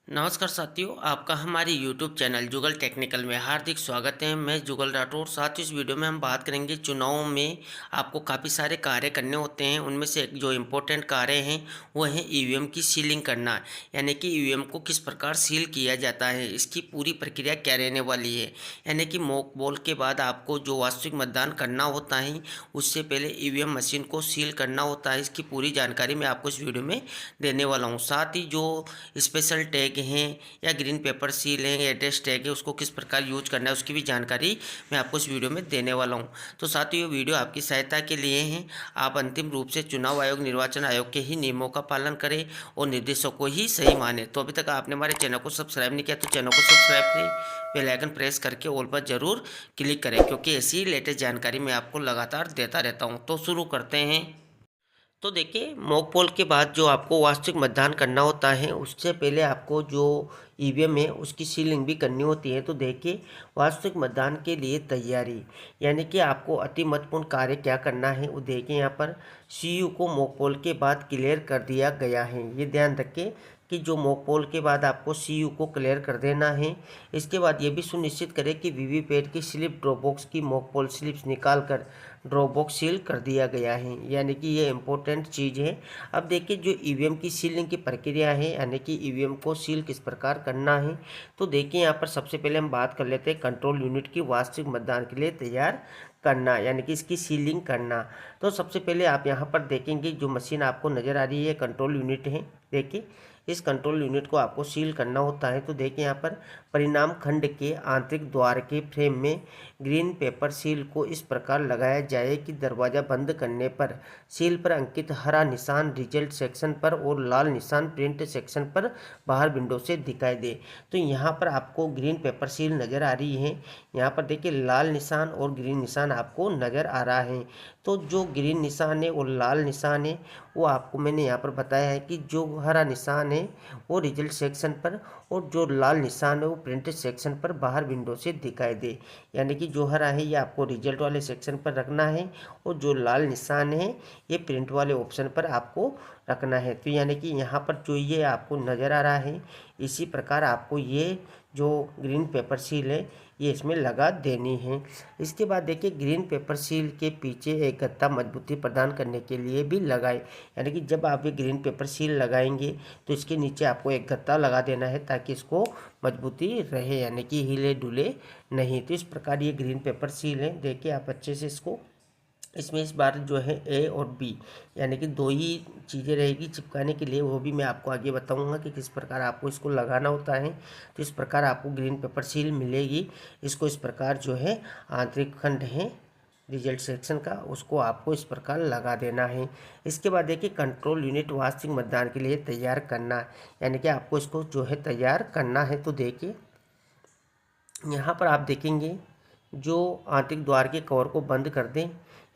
नमस्कार साथियों, आपका हमारे YouTube चैनल जुगल टेक्निकल में हार्दिक स्वागत है। मैं जुगल राठौर। साथ ही इस वीडियो में हम बात करेंगे चुनाव में आपको काफ़ी सारे कार्य करने होते हैं। उनमें से एक जो इम्पोर्टेंट कार्य हैं वो है ईवीएम की सीलिंग करना, यानी कि ईवीएम को किस प्रकार सील किया जाता है, इसकी पूरी प्रक्रिया क्या रहने वाली है। यानी कि मॉक पोल के बाद आपको जो वास्तविक मतदान करना होता है उससे पहले ईवीएम मशीन को सील करना होता है। इसकी पूरी जानकारी मैं आपको इस वीडियो में देने वाला हूँ। साथ ही जो स्पेशल टैग हैं या ग्रीन पेपर सील है या एड्रेस टैग है उसको किस प्रकार यूज करना है उसकी भी जानकारी मैं आपको इस वीडियो में देने वाला हूं। तो साथियों, ये वीडियो आपकी सहायता के लिए है। आप अंतिम रूप से चुनाव आयोग, निर्वाचन आयोग के ही नियमों का पालन करें और निर्देशों को ही सही माने। तो अभी तक आपने हमारे चैनल को सब्सक्राइब नहीं किया तो चैनल को सब्सक्राइब करें, बेल आइकन प्रेस करके ऑल पर जरूर क्लिक करें, क्योंकि ऐसी लेटेस्ट जानकारी मैं आपको लगातार देता रहता हूँ। तो शुरू करते हैं। तो देखिए, मॉक पोल के बाद जो आपको वास्तविक मतदान करना होता है उससे पहले आपको जो ईवीएम है उसकी सीलिंग भी करनी होती है। तो देखिए, वास्तविक मतदान के लिए तैयारी, यानी कि आपको अति महत्वपूर्ण कार्य क्या करना है वो देखिए। यहाँ पर सीयू को मॉक पोल के बाद क्लियर कर दिया गया है। ये ध्यान रखें कि जो मॉक पोल के बाद आपको सीयू को क्लियर कर देना है। इसके बाद ये भी सुनिश्चित करें कि वीवीपैट की स्लिप ड्रॉप बॉक्स की मॉक पोल स्लिप्स निकाल कर ड्रॉप बॉक्स सील कर दिया गया है, यानी कि ये इम्पोर्टेंट चीज़ है। अब देखिए, जो ईवीएम की सीलिंग की प्रक्रिया है, यानी कि ईवीएम को सील किस प्रकार करना है। तो देखिए, यहाँ पर सबसे पहले हम बात कर लेते हैं कंट्रोल यूनिट की वास्तविक मतदान के लिए तैयार करना, यानी कि इसकी सीलिंग करना। तो सबसे पहले आप यहाँ पर देखेंगे जो मशीन आपको नज़र आ रही है कंट्रोल यूनिट है। देखिए, इस कंट्रोल यूनिट को आपको सील करना होता है। तो देखिए, यहाँ पर परिणाम खंड के आंतरिक द्वार के फ्रेम में ग्रीन पेपर सील को इस प्रकार लगाया जाए कि दरवाज़ा बंद करने पर सील पर अंकित हरा निशान रिजल्ट सेक्शन पर और लाल निशान प्रिंट सेक्शन पर बाहर विंडो से दिखाई दे। तो यहाँ पर आपको ग्रीन पेपर सील नज़र आ रही है। यहाँ पर देखिए, लाल निशान और ग्रीन निशान आपको नज़र आ रहा है। तो जो ग्रीन निशान है और लाल निशान है वो आपको मैंने यहाँ पर बताया है कि जो हरा निशान है वो रिजल्ट सेक्शन पर और जो लाल निशान है वो प्रिंटेड सेक्शन पर बाहर विंडो से दिखाई दे। यानी कि जो हरा है ये आपको रिजल्ट वाले सेक्शन पर रखना है और जो लाल निशान है ये प्रिंट वाले ऑप्शन पर आपको रखना है। तो यानी कि यहाँ पर जो ये आपको नज़र आ रहा है इसी प्रकार आपको ये जो ग्रीन पेपर सील है ये इसमें लगा देनी है। इसके बाद देखिए, ग्रीन पेपर सील के पीछे एक गत्ता मजबूती प्रदान करने के लिए भी लगाए, यानी कि जब आप ये ग्रीन पेपर सील लगाएंगे तो इसके नीचे आपको एक गत्ता लगा देना है ताकि इसको मजबूती रहे, यानी कि हिले डुले नहीं। तो इस प्रकार ये ग्रीन पेपर सील है। देखिए आप अच्छे से इसको, इसमें इस बार जो है ए और बी यानी कि दो ही चीज़ें रहेगी चिपकाने के लिए, वो भी मैं आपको आगे बताऊंगा कि किस प्रकार आपको इसको लगाना होता है। तो इस प्रकार आपको ग्रीन पेपर सील मिलेगी। इसको इस प्रकार जो है आंतरिक खंड है रिजल्ट सेक्शन का उसको आपको इस प्रकार लगा देना है। इसके बाद देखिए, कंट्रोल यूनिट वास्तविक मतदान के लिए तैयार करना, यानी कि आपको इसको जो है तैयार करना है। तो देखिए, यहाँ पर आप देखेंगे जो आंतरिक द्वार के कवर को बंद कर दें,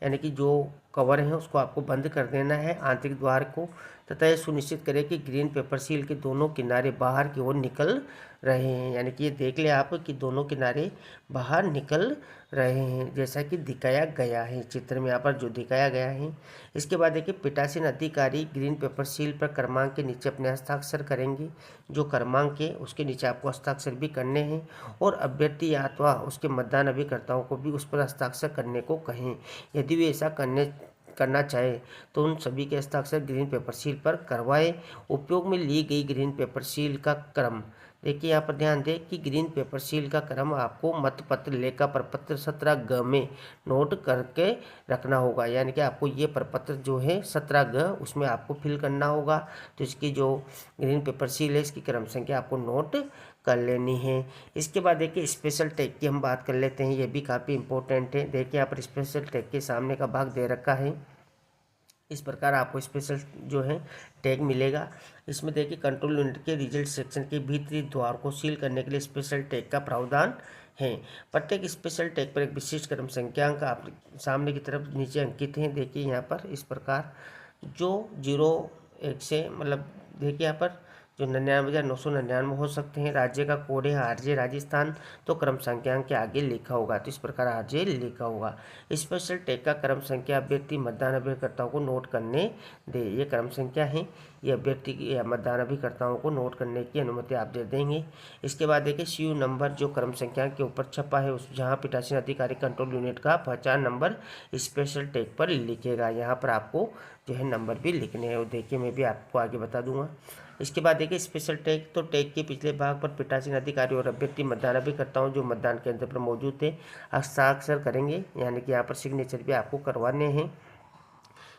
यानी कि जो कवर है उसको आपको बंद कर देना है आंतरिक द्वार को, तथा यह सुनिश्चित करें कि ग्रीन पेपर सील के दोनों किनारे बाहर की ओर निकल रहे हैं। यानी कि ये देख लें आप कि दोनों किनारे बाहर निकल रहे हैं जैसा कि दिखाया गया है चित्र में यहाँ पर जो दिखाया गया है। इसके बाद देखिए, पीठासीन अधिकारी ग्रीन पेपर सील पर क्रमांक के नीचे अपने हस्ताक्षर करेंगे। जो क्रमांक है उसके नीचे आपको हस्ताक्षर भी करने हैं और अभ्यर्थी अथवा उसके मतदान अभिकर्ताओं को भी उस पर हस्ताक्षर करने को कहें। यदि वे ऐसा करना चाहे तो उन सभी के हस्ताक्षर ग्रीन पेपर सील पर करवाए। उपयोग में ली गई ग्रीन पेपर सील का क्रम, देखिए यहाँ पर ध्यान दें कि ग्रीन पेपर सील का क्रम आपको मतपत्र लेखा प्रपत्र 17G में नोट करके रखना होगा। यानी कि आपको ये प्रपत्र जो है 17G उसमें आपको फिल करना होगा। तो इसकी जो ग्रीन पेपर सील है इसकी क्रम संख्या आपको नोट कर लेनी है। इसके बाद देखिए, स्पेशल टैग की हम बात कर लेते हैं, ये भी काफ़ी इंपॉर्टेंट है। देखिए यहाँ पर स्पेशल टैग के सामने का भाग दे रखा है। इस प्रकार आपको स्पेशल जो है टैग मिलेगा। इसमें देखिए, कंट्रोल यूनिट के रिजल्ट सेक्शन के भीतरी द्वार को सील करने के लिए स्पेशल टैग का प्रावधान है। प्रत्येक स्पेशल टैग पर एक विशिष्ट क्रम संख्यांक आप सामने की तरफ नीचे अंकित हैं। देखिए यहाँ पर इस प्रकार जो 0 1 से मतलब देखिए यहाँ पर जो 99,999 हो सकते हैं। राज्य का कोड है आरजे राजस्थान, तो क्रम संख्या के आगे लिखा होगा, तो इस प्रकार आरजे लिखा होगा। स्पेशल टैग का क्रम संख्या अभ्यर्थी मतदान अभिकर्ताओं को नोट करने दे, ये क्रम संख्या है, ये अभ्यर्थी या मतदान अभिकर्ताओं को नोट करने की अनुमति आप दे देंगे। इसके बाद देखिए सीयू नंबर जो क्रम संख्या के ऊपर छपा है उस जहाँ पीठासीन अधिकारी कंट्रोल यूनिट का पहचान नंबर स्पेशल टैग पर लिखेगा, यहाँ पर आपको जो है नंबर भी लिखने हैं, और देखिए मैं भी आपको आगे बता दूंगा। इसके बाद देखिए स्पेशल टैग, तो टैग के पिछले भाग पर पीठासीन अधिकारी और अभ्यर्थी मतदान अभिकर्ताओं जो मतदान केंद्र पर मौजूद थे हस्ताक्षर करेंगे, यानी कि यहाँ पर सिग्नेचर भी आपको करवाने हैं।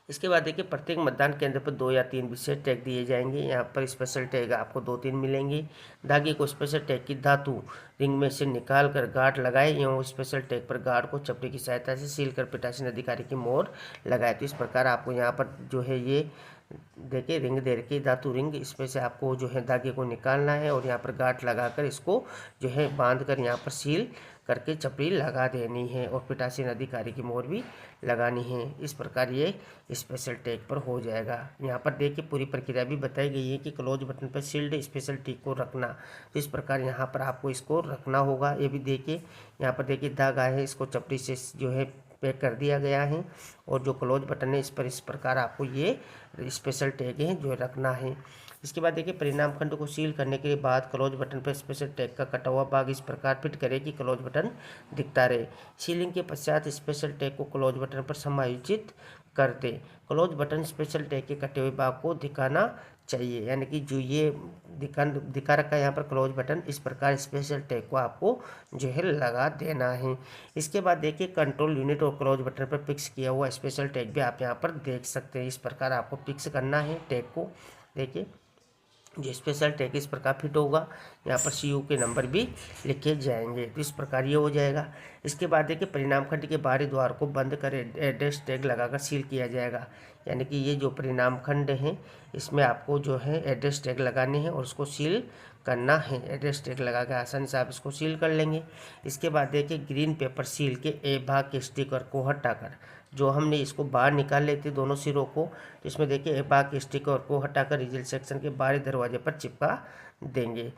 इसके बाद देखिए प्रत्येक मतदान केंद्र पर 2 या 3 विशेष टैग दिए जाएंगे, यहाँ पर स्पेशल टैग आपको 2-3 मिलेंगे। धागे को स्पेशल टैग की धातु रिंग में से निकाल कर गांठ लगाए एवं स्पेशल टैग पर गांठ को चपड़ी की सहायता से सील कर पीठासीन अधिकारी की मोहर लगाए। तो इस प्रकार आपको यहाँ पर जो है ये देखिए रिंग दे रखी धातु रिंग, इसमें से आपको जो है धागे को निकालना है और यहाँ पर गांठ लगाकर इसको जो है बांध कर यहाँ पर सील करके चपड़ी लगा देनी है और पीठासीन अधिकारी की मोहर भी लगानी है। इस प्रकार ये स्पेशल टैग पर हो जाएगा। यहाँ पर देखिए पूरी प्रक्रिया भी बताई गई है कि क्लोज बटन पर सील्ड स्पेशल टैग को रखना, तो इस प्रकार यहाँ पर आपको इसको रखना होगा। ये भी देखिए यहाँ पर देखिए धागा है, इसको चपड़ी से जो है पैक कर दिया गया है और जो क्लोज बटन है इस पर इस प्रकार आपको ये स्पेशल टैग है जो रखना है। इसके बाद देखिए परिणाम खंड को सील करने के बाद क्लोज बटन पर स्पेशल टैग का कटा हुआ भाग इस प्रकार फिट करें कि क्लोज बटन दिखता रहे। सीलिंग के पश्चात स्पेशल टैग को क्लोज बटन पर समायोजित कर दे। क्लोज बटन स्पेशल टैग के कटे हुए भाग को दिखाना चाहिए, यानी कि जो ये दिखा रखा है यहाँ पर क्लोज बटन, इस प्रकार स्पेशल टैग को आपको जो है लगा देना है। इसके बाद देखिए कंट्रोल यूनिट और क्लोज बटन पर फिक्स किया हुआ स्पेशल टैग भी आप यहाँ पर देख सकते हैं। इस प्रकार आपको फिक्स करना है टैग को। देखिए जो स्पेशल टैग इस प्रकार फिट होगा, यहाँ पर सीयू के नंबर भी लिखे जाएंगे, तो इस प्रकार ये हो जाएगा। इसके बाद देखिए परिणाम खंड के बाहरी द्वार को बंद कर एड्रेस टैग लगाकर सील किया जाएगा, यानी कि ये जो परिणाम खंड है इसमें आपको जो है एड्रेस टैग लगाने हैं और उसको सील करना है। एड्रेस टैग लगा के आसानी से आप इसको सील कर लेंगे। इसके बाद देखिए ग्रीन पेपर सील के ए भाग के स्टिकर को हटाकर, जो हमने इसको बाहर निकाल लेते दोनों सिरों को, तो इसमें देखिए ए भाग के स्टिकर को हटाकर रिजल्ट सेक्शन के बाहरी दरवाजे पर चिपका देंगे।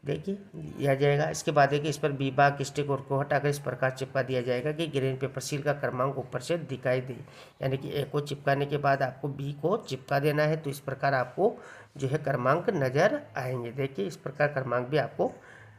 देखिए यह जाएगा। इसके बाद देखिए इस पर बी भाग के स्टिकर को हटाकर इस प्रकार चिपका दिया जाएगा कि ग्रीन पेपर सील का क्रमांक ऊपर से दिखाई दे, यानी कि ए को चिपकाने के बाद आपको बी को चिपका देना है, तो इस प्रकार आपको जो है क्रमांक नज़र आएंगे। देखिए इस प्रकार क्रमांक भी आपको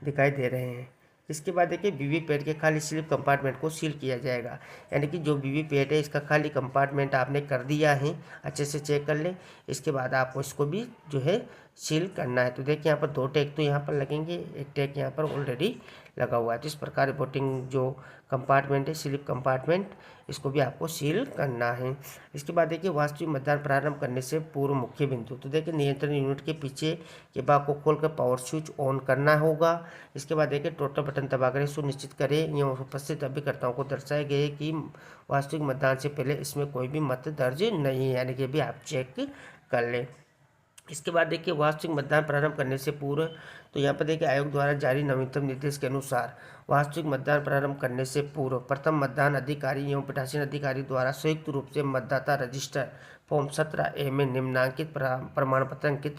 दिखाई दे रहे हैं। इसके बाद देखिए वीवीपैट के खाली स्लिप कंपार्टमेंट को सील किया जाएगा, यानी कि जो वीवीपैट है इसका खाली कंपार्टमेंट आपने कर दिया है, अच्छे से चेक कर ले। इसके बाद आपको इसको भी जो है सील करना है। तो देखिए यहाँ पर 2 टैग तो यहाँ पर लगेंगे, एक टैग यहाँ पर ऑलरेडी लगा हुआ है। तो इस प्रकार वोटिंग जो कंपार्टमेंट है स्लिप कंपार्टमेंट, इसको भी आपको सील करना है। इसके बाद देखिए वास्तविक मतदान प्रारंभ करने से पूर्व मुख्य बिंदु, तो देखिए नियंत्रण यूनिट के पीछे के भाग को खोलकर पावर स्विच ऑन करना होगा। इसके बाद देखिए टोटल बटन दबाकर सुनिश्चित करें एवं उपस्थित अभिकर्ताओं को दर्शाए गए कि वास्तविक मतदान से पहले इसमें कोई भी मत दर्ज नहीं है, यानी कि भी आप चेक कर लें। इसके बाद देखिए वास्तविक मतदान प्रारंभ करने से पूर्व, तो यहाँ पर देखिए आयोग द्वारा जारी नवीनतम निर्देश के अनुसार वास्तविक मतदान प्रारंभ करने से पूर्व प्रथम मतदान अधिकारी एवं पीठासीन अधिकारी द्वारा संयुक्त रूप से मतदाता रजिस्टर फॉर्म 17A में निम्नांकित प्रमाण पत्र अंकित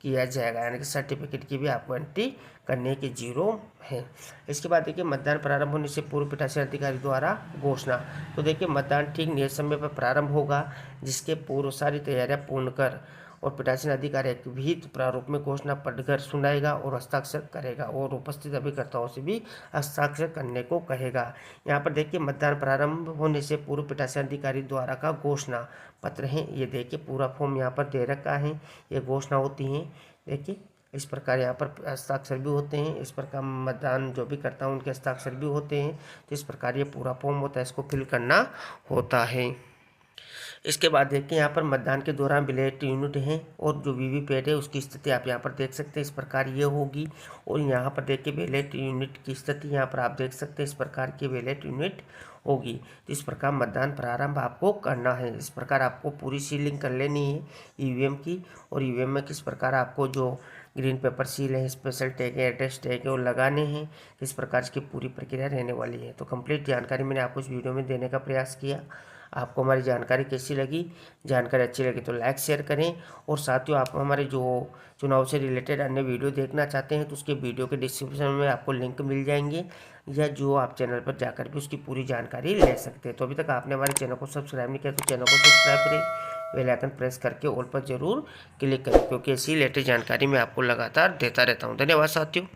किया जाएगा, यानी कि सर्टिफिकेट की भी आपको एंट्री करने की 0 है। इसके बाद देखिए मतदान प्रारंभ होने से पूर्व पीठासीन अधिकारी द्वारा घोषणा, तो देखिए मतदान ठीक नियत समय पर प्रारंभ होगा, जिसके पूर्व सारी तैयारियां पूर्ण कर और पीठासीन अधिकारी एक विहित प्रारूप में घोषणा पढ़कर सुनाएगा और हस्ताक्षर करेगा और उपस्थित अभिकर्ताओं से भी हस्ताक्षर करने को कहेगा। यहाँ पर देखिए मतदान प्रारंभ होने से पूर्व पीठासीन अधिकारी द्वारा का घोषणा पत्र है, ये देखिए पूरा फॉर्म यहाँ पर दे रखा है, ये घोषणा होती है। देखिए इस प्रकार यहाँ पर हस्ताक्षर भी होते हैं, इस प्रकार मतदान जो भी करता है उनके हस्ताक्षर भी होते हैं, तो इस प्रकार ये पूरा फॉर्म होता है, इसको फिल करना होता है। इसके बाद देखिए यहाँ पर मतदान के दौरान बैलेट यूनिट है और जो वीवीपैट है उसकी स्थिति आप यहाँ पर देख सकते हैं, इस प्रकार ये होगी। और यहाँ पर देखिए बैलेट यूनिट की स्थिति यहाँ पर आप देख सकते हैं, इस प्रकार की बैलेट यूनिट होगी। तो इस प्रकार मतदान प्रारंभ आपको करना है। इस प्रकार आपको पूरी सीलिंग कर लेनी है ईवीएम की, और ईवीएम में किस प्रकार आपको जो ग्रीन पेपर सील है, स्पेशल टैग है, एड्रेस टैग है, वो लगाने हैं। इस प्रकार की पूरी प्रक्रिया रहने वाली है। तो कंप्लीट जानकारी मैंने आपको इस वीडियो में देने का प्रयास किया। आपको हमारी जानकारी कैसी लगी, जानकारी अच्छी लगी तो लाइक शेयर करें। और साथियों, आप हमारे जो चुनाव से रिलेटेड अन्य वीडियो देखना चाहते हैं तो उसके वीडियो के डिस्क्रिप्शन में आपको लिंक मिल जाएंगे, या जो आप चैनल पर जाकर भी उसकी पूरी जानकारी ले सकते हैं। तो अभी तक आपने हमारे चैनल को सब्सक्राइब नहीं किया तो चैनल को सब्सक्राइब करें, बेल आइकन प्रेस करके ऑल पर जरूर क्लिक करें, क्योंकि ऐसी लेटेस्ट जानकारी मैं आपको लगातार देता रहता हूँ। धन्यवाद साथियों।